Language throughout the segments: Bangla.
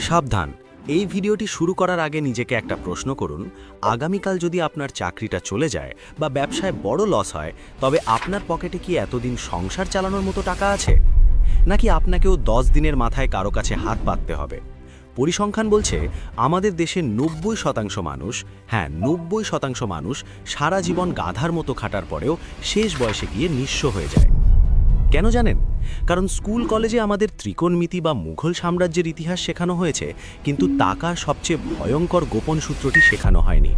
সাবধান, এই ভিডিওটি শুরু করার আগে নিজেকে একটা প্রশ্ন করুন। আগামীকাল যদি আপনার চাকরিটা চলে যায় বা ব্যবসায় বড় লস হয়, তবে আপনার পকেটে কি এতদিন সংসার চালানোর মতো টাকা আছে, নাকি আপনাকেও 10 দিনের মাথায় কারো কাছে হাত পাততে হবে? পরিসংখ্যান বলছে আমাদের দেশে 90% মানুষ, হ্যাঁ 90% মানুষ সারা জীবন গাধার মতো খাটার পরেও শেষ বয়সে গিয়ে নিঃস্ব হয়ে যায়। কেন জানেন? কারণ স্কুল কলেজে আমাদের ত্রিকোণমিতি বা মুঘল সাম্রাজ্যের ইতিহাস শেখানো হয়েছে, কিন্তু টাকার সবচেয়ে ভয়ঙ্কর গোপন সূত্রটি শেখানো হয়নি।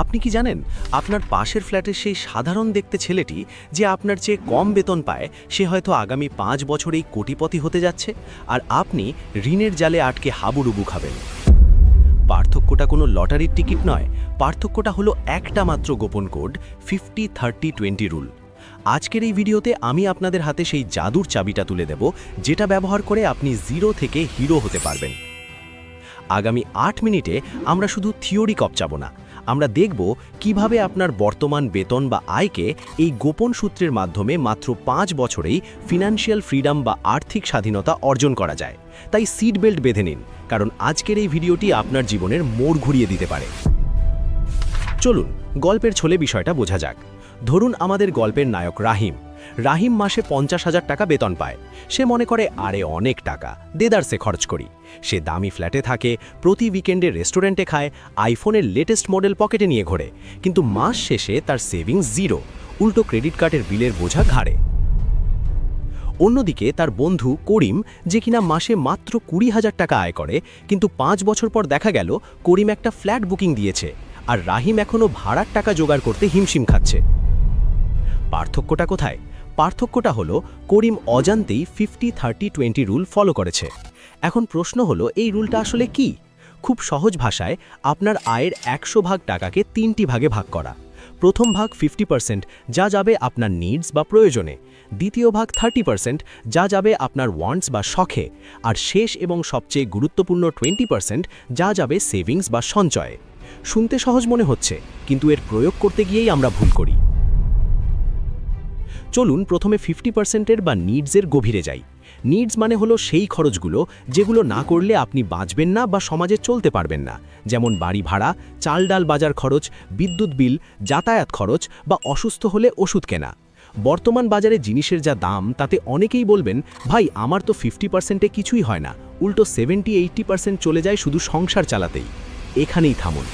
আপনি কি জানেন আপনার পাশের ফ্ল্যাটের সেই সাধারণ দেখতে ছেলেটি যে আপনার চেয়ে কম বেতন পায়, সে হয়তো আগামী 5 বছরেই কোটিপতি হতে যাচ্ছে, আর আপনি ঋণের জালে আটকে হাবুডুবু খাবেন? পার্থক্যটা কোনো লটারির টিকিট নয়, পার্থক্যটা হলো একটা মাত্র গোপন কোড, 50-30-20 রুল। আজকের এই ভিডিওতে আমি আপনাদের হাতে সেই জাদুর চাবিটা তুলে দেব, যেটা ব্যবহার করে আপনি জিরো থেকে হিরো হতে পারবেন। আগামী 8 মিনিটে আমরা শুধু থিওরি কপচাবো না, আমরা দেখব কিভাবে আপনার বর্তমান বেতন বা আয়কে এই গোপন সূত্রের মাধ্যমে মাত্র 5 বছরেই ফিনান্সিয়াল ফ্রিডম বা আর্থিক স্বাধীনতা অর্জন করা যায়। তাই সিট বেল্ট বেঁধে নিন, কারণ আজকের এই ভিডিওটি আপনার জীবনের মোড় ঘুরিয়ে দিতে পারে। চলুন গল্পের ছলে বিষয়টা বোঝা যাক। ধরুন আমাদের গল্পের নায়ক রাহিম মাসে 50,000 টাকা বেতন পায়। সে মনে করে আরে অনেক টাকা, দেদারসে খরচ করি। সে দামি ফ্ল্যাটে থাকে, প্রতি উইকেন্ডে রেস্টুরেন্টে খায়, আইফোনের লেটেস্ট মডেল পকেটে নিয়ে ঘোরে। কিন্তু মাস শেষে তার সেভিংস জিরো, উল্টো ক্রেডিট কার্ডের বিলের বোঝা ঘাড়ে। অন্যদিকে তার বন্ধু করিম, যে কিনা মাসে মাত্র 20,000 টাকা আয় করে, কিন্তু 5 বছর পর দেখা গেল করিম একটা ফ্ল্যাট বুকিং দিয়েছে, আর রাহিম এখনও ভাড়ার টাকা জোগাড় করতে হিমশিম খাচ্ছে। পার্থক্যটা কোথায়? পার্থক্যটা হলো করিম অজান্তেই 50-30-20 রুল ফলো করেছে। এখন প্রশ্ন হলো, এই রুলটা আসলে কি? খুব সহজ ভাষায়, আপনার আয়ের 100 ভাগ টাকাকে 3টি ভাগে ভাগ করা। প্রথম ভাগ 50% যা যাবে আপনার নিডস বা প্রয়োজনে, দ্বিতীয় ভাগ 30% যা যাবে আপনার ওয়ান্টস বা শখে, আর শেষ এবং সবচেয়ে গুরুত্বপূর্ণ 20% যা যাবে সেভিংস বা সঞ্চয়ে। শুনতে সহজ মনে হচ্ছে, কিন্তু এর প্রয়োগ করতে গিয়েই আমরা ভুল করি। চলুন প্রথমে 50%-এর বা নিডসের গভীরে যাই। নিডস মানে হলো সেই খরচগুলো যেগুলো না করলে আপনি বাঁচবেন না বা সমাজে চলতে পারবেন না, যেমন বাড়ি ভাড়া, চাল ডাল বাজার খরচ, বিদ্যুৎ বিল, যাতায়াত খরচ বা অসুস্থ হলে ওষুধ কেনা। বর্তমান বাজারে জিনিসের যা দাম, তাতে অনেকেই বলবেন, ভাই আমার তো 50%-এ কিছুই হয় না, উল্টো 70-80% চলে যায় শুধু সংসার চালাতেই। এখানেই থামুন।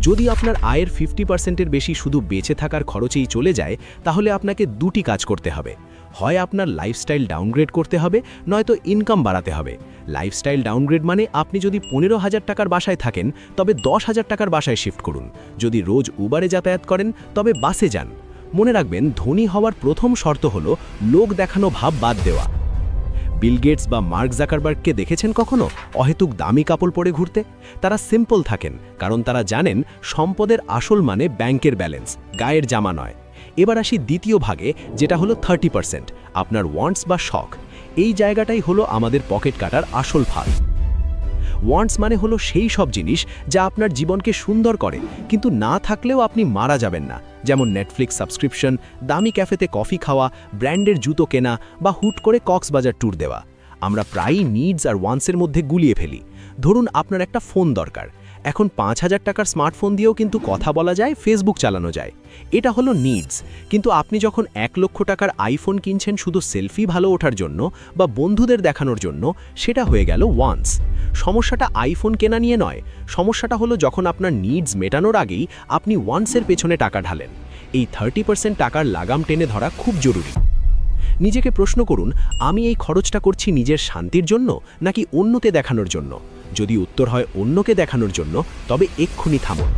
যদি আপনার আয়ের 50%-এর বেশি শুধু বেঁচে থাকার খরচেই চলে যায়, তাহলে আপনাকে দুটি কাজ করতে হবে। হয় আপনার লাইফস্টাইল ডাউনগ্রেড করতে হবে, নয়তো ইনকাম বাড়াতে হবে। লাইফস্টাইল ডাউনগ্রেড মানে আপনি যদি 15,000 টাকার বাসায় থাকেন, তবে 10,000 টাকার বাসায় শিফট করুন। যদি রোজ উবারে যাতায়াত করেন, তবে বাসে যান। মনে রাখবেন, ধনী হওয়ার প্রথম শর্ত হলো লোক দেখানো ভাব বাদ দেওয়া। বিল গেটস বা মার্ক জাকারবার্গকে দেখেছেন কখনো অহেতুক দামি কাপড় পরে ঘুরতে? তারা সিম্পল থাকেন, কারণ তারা জানেন সম্পদের আসল মানে ব্যাংকের ব্যালেন্স, গায়ের জামা নয়। এবার আসি দ্বিতীয় ভাগে, যেটা হলো 30%, আপনার ওয়ান্টস বা শখ। এই জায়গাটাই হলো আমাদের পকেট কাটার আসল ফাঁদ। ওয়ান্টস মানে হলো সেই সব জিনিস যা আপনার জীবনকে সুন্দর করে, কিন্তু না থাকলেও আপনি মারা যাবেন না, যেমন নেটফ্লিক্স সাবস্ক্রিপশন, দামি ক্যাফেতে কফি খাওয়া, ব্র্যান্ডের জুতো কেনা বা হুট করে কক্সবাজার ট্যুর দেওয়া। আমরা প্রায়ই নিডস আর ওয়ান্টসের মধ্যে গুলিয়ে ফেলি। ধরুন আপনার একটা ফোন দরকার, এখন 5,000 টাকার স্মার্টফোন দিয়েও কিন্তু কথা বলা যায়, ফেসবুক চালানো যায়। এটা হলো নিডস। কিন্তু আপনি যখন 1 লক্ষ টাকার আইফোন কিনছেন শুধু সেলফি ভালো ওঠার জন্য বা বন্ধুদের দেখানোর জন্য, সেটা হয়ে গেল ওয়ান্টস। সমস্যাটা আইফোন কেনা নিয়ে নয়, সমস্যাটা হলো যখন আপনার নিডস মেটানোর আগেই আপনি ওয়ান্টসের পেছনে টাকা ঢালেন। এই 30% টাকার লাগাম টেনে ধরা খুব জরুরি। নিজেকে প্রশ্ন করুন, আমি এই খরচটা করছি নিজের শান্তির জন্য নাকি অন্যকে দেখানোর জন্য? যদি উত্তর হয় অন্যকে দেখানোর জন্য, তবে এক্ষুনি থামুন।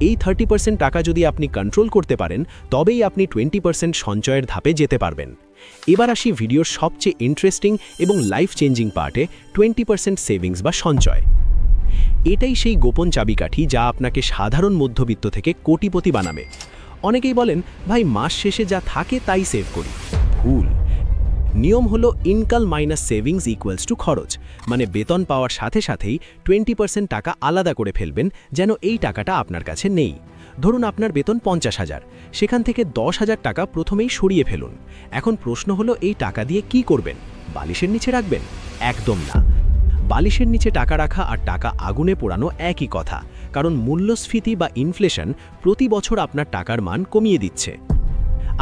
এই 30% টাকা যদি আপনি কন্ট্রোল করতে পারেন, তবেই আপনি 20% সঞ্চয়ের ধাপে যেতে পারবেন। এবার আসি ভিডিওর সবচেয়ে ইন্টারেস্টিং এবং লাইফ চেঞ্জিং পার্টে, 20% সেভিংস বা সঞ্চয়। এটাই সেই গোপন চাবিকাঠি যা আপনাকে সাধারণ মধ্যবিত্ত থেকে কোটিপতি বানাবে। অনেকেই বলেন, ভাই মাস শেষে যা থাকে তাই সেভ করি। ভুল। নিয়ম হলো income minus savings equals to খরচ, মানে বেতন পাওয়ার সাথে সাথেই 20% টাকা আলাদা করে ফেলবেন, যেন এই টাকাটা আপনার কাছে নেই। ধরুন আপনার বেতন 50,000, সেখান থেকে 10,000 টাকা প্রথমেই সরিয়ে ফেলুন। এখন প্রশ্ন হলো এই টাকা দিয়ে কি করবেন? বালিশের নিচে রাখবেন? একদম না। বালিশের নিচে টাকা রাখা আর টাকা আগুনে পোড়ানো একই কথা, কারণ মূল্যস্ফীতি বা ইনফ্লেশন প্রতি বছর আপনার টাকার মান কমিয়ে দিচ্ছে।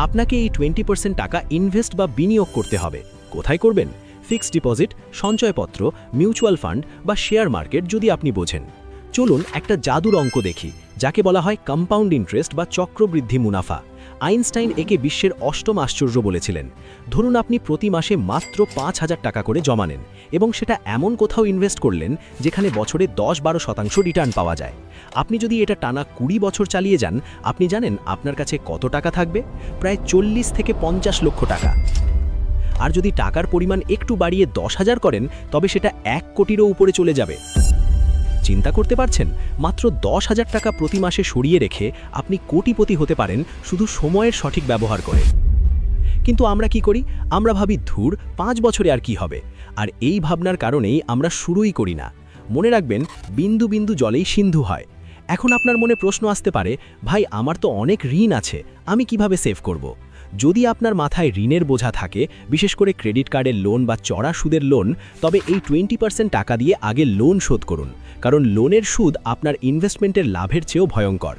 আপনাকে এই 20% টাকা ইনভেস্ট বা বিনিয়োগ করতে হবে। কোথায় করবেন? ফিক্সড ডিপোজিট, সঞ্চয়পত্র, মিউচুয়াল ফান্ড বা শেয়ার মার্কেট যদি আপনি বোঝেন। চলুন একটা জাদুর অঙ্ক দেখি, যাকে বলা হয় কম্পাউন্ড ইন্টারেস্ট বা চক্রবৃদ্ধি মুনাফা। আইনস্টাইন একে বিশ্বের অষ্টম আশ্চর্য বলেছিলেন। ধরুন আপনি প্রতি মাসে মাত্র 5,000 টাকা করে জমা নেন এবং সেটা এমন কোথাও ইনভেস্ট করলেন যেখানে বছরে 10-12% রিটার্ন পাওয়া যায়। আপনি যদি এটা টানা 20 বছর চালিয়ে যান, আপনি জানেন আপনার কাছে কত টাকা থাকবে? প্রায় 40 থেকে 50 লক্ষ টাকা। আর যদি টাকার পরিমাণ একটু বাড়িয়ে 10,000 করেন, তবে সেটা 1 কোটিরও উপরে চলে যাবে। চিন্তা করতে পারছেন? মাত্র 10,000 টাকা প্রতি মাসে সরিয়ে রেখে আপনি কোটিপতি হতে পারেন শুধু সময়ের সঠিক ব্যবহার করে। কিন্তু আমরা কি করি? আমরা ভাবি ধুর 5 বছরে আর কি হবে। আর এই ভাবনার কারণেই আমরা শুরুই করি না। মনে রাখবেন, বিন্দু বিন্দু জলেই সিন্ধু হয়। এখন আপনার মনে প্রশ্ন আসতে পারে, ভাই আমার তো অনেক ঋণ আছে, আমি কিভাবে সেভ করব? যদি আপনার মাথায় ঋণের বোঝা থাকে, বিশেষ করে ক্রেডিট কার্ডের লোন বা চড়া সুদের লোন, তবে এই 20% টাকা দিয়ে আগে লোন শোধ করুন, কারণ লোনের সুদ আপনার ইনভেস্টমেন্টের লাভের চেয়েও ভয়ঙ্কর।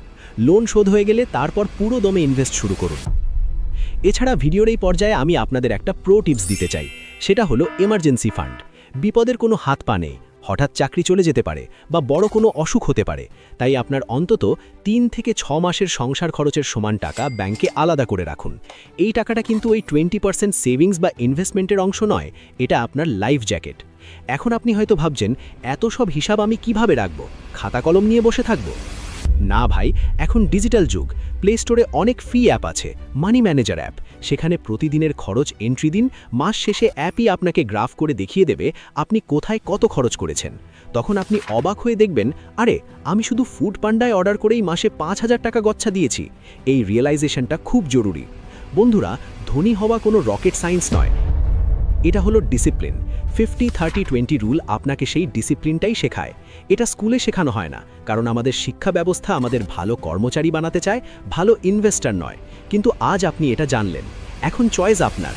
লোন শোধ হয়ে গেলে তারপর পুরো দমে ইনভেস্ট শুরু করুন। এছাড়া ভিডিওর এই পর্যায়ে আমি আপনাদের একটা প্রো টিপস দিতে চাই, সেটা হলো এমার্জেন্সি ফান্ড। বিপদের কোনো হাত পা নেই, হঠাৎ চাকরি চলে যেতে পারে বা বড় কোনো অসুখ হতে পারে, তাই আপনার অন্তত 3 থেকে 6 মাসের সংসার খরচের সমান টাকা ব্যাংকে আলাদা করে রাখুন। এই টাকাটা কিন্তু ওই 20% সেভিংস বা ইনভেস্টমেন্টের অংশ নয়, এটা আপনার লাইফ জ্যাকেট। এখন আপনি হয়তো ভাবছেন, এত সব হিসাব আমি কিভাবে রাখব? খাতা কলম নিয়ে বসে থাকব? না ভাই, এখন ডিজিটাল যুগ। প্লে স্টোরে অনেক ফ্রি অ্যাপ আছে, মানি ম্যানেজার অ্যাপ। সেখানে প্রতিদিনের খরচ এন্ট্রি দিন, মাস শেষে অ্যাপই আপনাকে গ্রাফ করে দেখিয়ে দেবে আপনি কোথায় কত খরচ করেছেন। তখন আপনি অবাক হয়ে দেখবেন, আরে আমি শুধু ফুড পান্ডায় অর্ডার করেই মাসে 5,000 টাকা গচ্ছা দিয়েছি। এই রিয়েলাইজেশনটা খুব জরুরি। বন্ধুরা, ধনী হওয়া কোনো রকেট সায়েন্স নয়, এটা হলো ডিসিপ্লিন। 50-30-20 রুল আপনাকে সেই ডিসিপ্লিনটাই শেখায়। এটা স্কুলে শেখানো হয় না, কারণ আমাদের শিক্ষা ব্যবস্থা আমাদের ভালো কর্মচারী বানাতে চায়, ভালো ইনভেস্টর নয়। কিন্তু আজ আপনি এটা জানলেন। এখন চয়েস আপনার।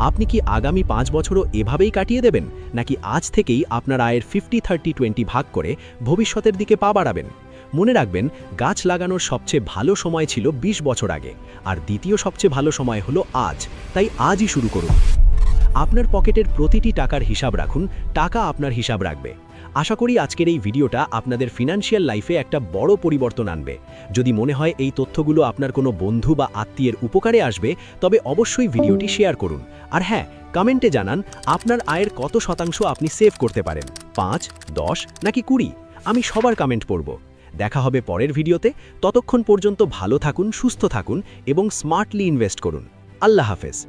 আপনি কি আগামী 5 বছরও এভাবেই কাটিয়ে দেবেন, নাকি আজ থেকেই আপনার আয়ের 50-30-20 ভাগ করে ভবিষ্যতের দিকে পা বাড়াবেন? মনে রাখবেন, গাছ লাগানোর সবচেয়ে ভালো সময় ছিল 20 বছর আগে, আর দ্বিতীয় সবচেয়ে ভালো সময় হলো আজ। তাই আজই শুরু করুন। আপনার পকেটের প্রতিটি টাকার হিসাব রাখুন, টাকা আপনার হিসাব রাখবে। আশা করি আজকের এই ভিডিওটা আপনাদের ফিনান্সিয়াল লাইফে একটা বড় পরিবর্তন আনবে। যদি মনে হয় এই তথ্যগুলো আপনার কোনো বন্ধু বা আত্মীয়ের উপকারে আসবে, তবে অবশ্যই ভিডিওটি শেয়ার করুন। আর হ্যাঁ, কমেন্টে জানান আপনার আয়ের কত শতাংশ আপনি সেভ করতে পারেন, 5, 10 নাকি 20। আমি সবার কমেন্ট পড়ব। দেখা হবে পরের ভিডিওতে। ততক্ষণ পর্যন্ত ভালো থাকুন, সুস্থ থাকুন এবং স্মার্টলি ইনভেস্ট করুন। আল্লাহ হাফেজ।